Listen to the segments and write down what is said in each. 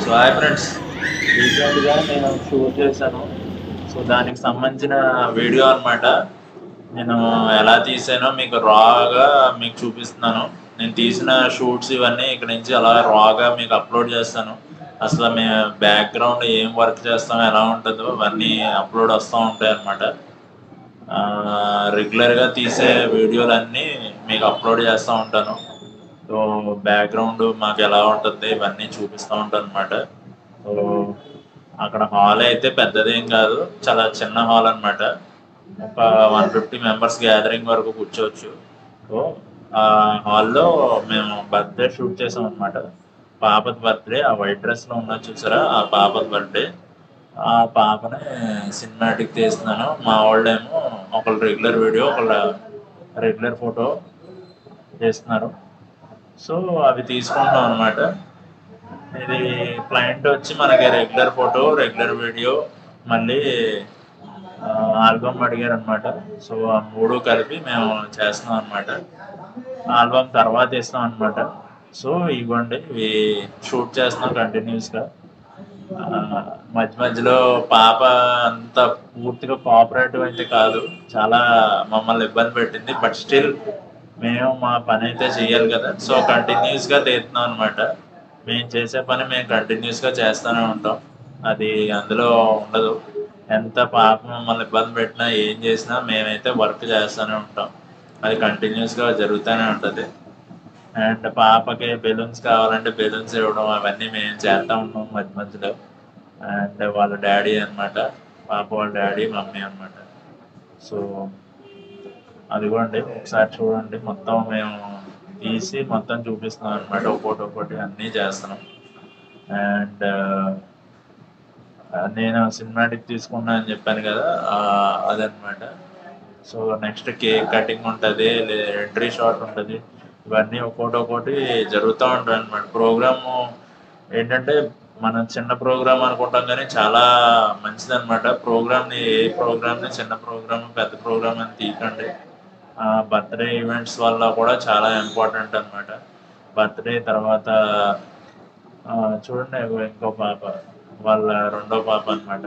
So hi friends, రీసెంట్గా నేను shoot చేశాను. సో దానికి సంబంధించిన వీడియో అన్నమాట. నేను ఎలా తీసానో మీకు రాగా మీకు చూపిస్తున్నాను. నేను తీసిన షూట్స్ ఇవన్నీ ఇక్కడ నుంచి అలా రాగా మీకు అప్లోడ్ చేస్తాను. అసలు మేము బ్యాక్గ్రౌండ్ ఏం వర్క్ చేస్తాం, ఎలా ఉంటుందో అవన్నీ అప్లోడ్ వస్తూ ఉంటాయి అన్నమాట. రెగ్యులర్గా తీసే వీడియోలన్నీ మీకు అప్లోడ్ చేస్తూ ఉంటాను. సో బ్యాక్గ్రౌండ్ మాకు ఎలా ఉంటుంది ఇవన్నీ చూపిస్తూ ఉంటాను అనమాట. సో అక్కడ హాల్ అయితే పెద్దదేం కాదు, చాలా చిన్న హాల్ అన్నమాట. ఒక 150 మెంబర్స్ గ్యాదరింగ్ వరకు కూర్చోవచ్చు. సో ఆ హాల్లో మేము బర్త్డే షూట్ చేసాం అనమాట. పాపది బర్త్డే, ఆ వైట్ డ్రెస్లో ఉన్నది చూసారా, ఆ పాపది బర్త్డే. ఆ పాపని సినిమాటిక్ తీస్తున్నాను. మా వాళ్ళేమో ఒకళ్ళు రెగ్యులర్ వీడియో, ఒకళ్ళు రెగ్యులర్ ఫోటో చేస్తున్నారు. సో అవి తీసుకుంటాం అనమాట. ఇది క్లయింట్ వచ్చి మనకి రెగ్యులర్ ఫోటో, రెగ్యులర్ వీడియో, మళ్ళీ ఆల్బమ్ అడిగారు అనమాట. సో ఆ మూడు కలిపి మేము చేస్తున్నాం అనమాట. ఆల్బమ్ తర్వాత ఇస్తాం అనమాట. సో ఇవ్వండి, ఇవి షూట్ చేస్తున్నాం కంటిన్యూస్గా. మధ్య మధ్యలో పాప అంత పూర్తిగా కోఆపరేటివ్ అయితే కాదు, చాలా మమ్మల్ని ఇబ్బంది పెట్టింది. బట్ స్టిల్ మేము మా పని అయితే చేయాలి కదా, సో కంటిన్యూస్గా తీస్తున్నాం అనమాట. మేము చేసే పని మేము కంటిన్యూస్గా చేస్తూనే ఉంటాం. అది అందులో ఉండదు. ఎంత పాప మమ్మల్ని ఇబ్బంది పెట్టినా ఏం చేసినా మేమైతే వర్క్ చేస్తూనే ఉంటాం. అది కంటిన్యూస్గా జరుగుతూనే ఉంటుంది. అండ్ పాపకి బెలూన్స్ కావాలంటే బెలూన్స్ ఇవ్వడం అవన్నీ మేము చేస్తూ ఉంటాం మధ్య మధ్యలో. అండ్ వాళ్ళ డాడీ అనమాట, పాప వాళ్ళ డాడీ, మమ్మీ అనమాట. సో అదిగోండి, ఒకసారి చూడండి. మొత్తం మేము తీసి మొత్తం చూపిస్తున్నాం అనమాట. ఒక్కోటి అన్నీ చేస్తున్నాం. అండ్ నేను సినిమాటిక్ తీసుకున్నా అని చెప్పాను కదా, అదనమాట. సో నెక్స్ట్ కేక్ కటింగ్ ఉంటుంది, ఎంట్రీ షాట్ ఉంటుంది. ఇవన్నీ ఒక్కోటి జరుగుతూ ఉంటాయి అనమాట. ప్రోగ్రాము ఏంటంటే మనం చిన్న ప్రోగ్రామ్ అనుకుంటాం కానీ చాలా మంచిదన్నమాట. ఏ ప్రోగ్రామ్ని చిన్న ప్రోగ్రామ్, పెద్ద ప్రోగ్రామ్ అని తీయకండి. బర్త్డే ఈవెంట్స్ వల్ల కూడా చాలా ఇంపార్టెంట్ అనమాట. బర్త్డే తర్వాత చూడండి, ఇంకో పాప, వాళ్ళ రెండో పాప అనమాట.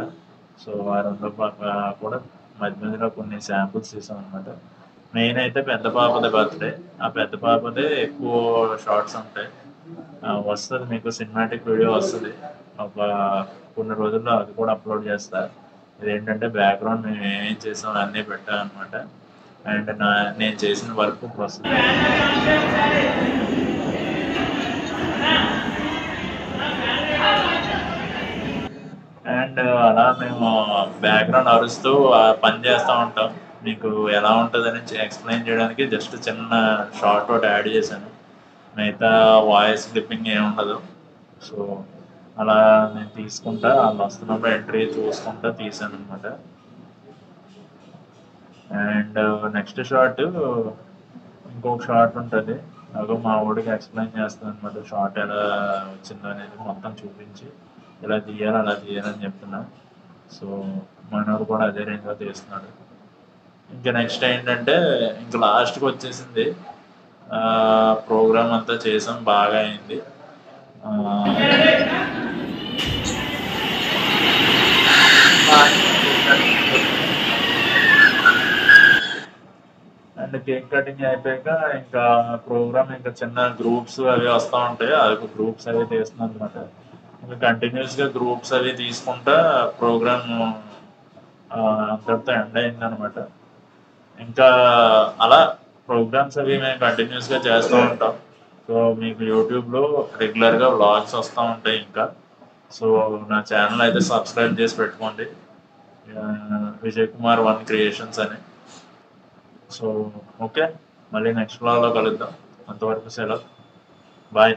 సో ఆ రెండో పాప కూడా మధ్య మధ్యలో కొన్ని శాంపుల్స్ తీసాం అనమాట. మెయిన్ అయితే పెద్ద పాపదే బర్త్డే. ఆ పెద్ద పాపదే ఎక్కువ షార్ట్స్ ఉంటాయి. వస్తుంది, మీకు సినిమాటిక్ వీడియో వస్తుంది ఒక కొన్ని రోజుల్లో. అది కూడా అప్లోడ్ చేస్తా. ఇదేంటంటే బ్యాక్గ్రౌండ్ మేము ఏమేం చేసాం అన్నీ పెట్టాం అనమాట. అండ్ నేను చేసిన వర్క్ ప్రస్తుతం. అండ్ అలా మేము బ్యాక్గ్రౌండ్ అరుస్తూ పని చేస్తూ ఉంటాం. మీకు ఎలా ఉంటుందని ఎక్స్ప్లెయిన్ చేయడానికి జస్ట్ చిన్న షార్ట్ ఒకటి యాడ్ చేశాను. మిగతా వాయిస్ క్లిప్పింగ్ ఏమి ఉండదు. సో అలా నేను తీసుకుంటా, వాళ్ళు వస్తున్నప్పుడు ఎంట్రీ చూసుకుంటా తీసాను అనమాట. అండ్ నెక్స్ట్ షార్ట్, ఇంకొక షార్ట్ ఉంటుంది. అదో మా ఊడికి ఎక్స్ప్లెయిన్ చేస్తాను అనమాట. షార్ట్ ఎలా వచ్చిందో అనేది మొత్తం చూపించి ఇలా తీయాలి అలా తీయాలని చెప్తున్నా. సో మనోడు కూడా అదే రేంజ్లో తీస్తున్నాడు. ఇంకా నెక్స్ట్ ఏంటంటే ఇంకా లాస్ట్కి వచ్చేసింది. ప్రోగ్రామ్ అంతా చేసాం, బాగా అయింది. అండ్ కేక్ కటింగ్ అయిపోయాక ఇంకా ప్రోగ్రామ్ ఇంకా చిన్న గ్రూప్స్ అవి వస్తూ ఉంటాయి. అవి గ్రూప్స్ అవి తీస్తున్నాను అనమాట. ఇంకా కంటిన్యూస్గా గ్రూప్స్ అవి తీసుకుంటా ప్రోగ్రామ్ అంతటితో ఎండ్ అయిందనమాట. ఇంకా అలా ప్రోగ్రామ్స్ అవి మేము కంటిన్యూస్గా చేస్తూ ఉంటాం. సో మీకు యూట్యూబ్లో రెగ్యులర్గా వ్లాగ్స్ వస్తూ ఉంటాయి ఇంకా. సో నా ఛానల్ అయితే సబ్స్క్రైబ్ చేసి పెట్టుకోండి, విజయ్ కుమార్ 1 క్రియేషన్స్ అని. సో ఓకే, మళ్ళీ నెక్స్ట్ వ్లాగ్లో కలుద్దాం. అంతవరకు సెలవు, బాయ్.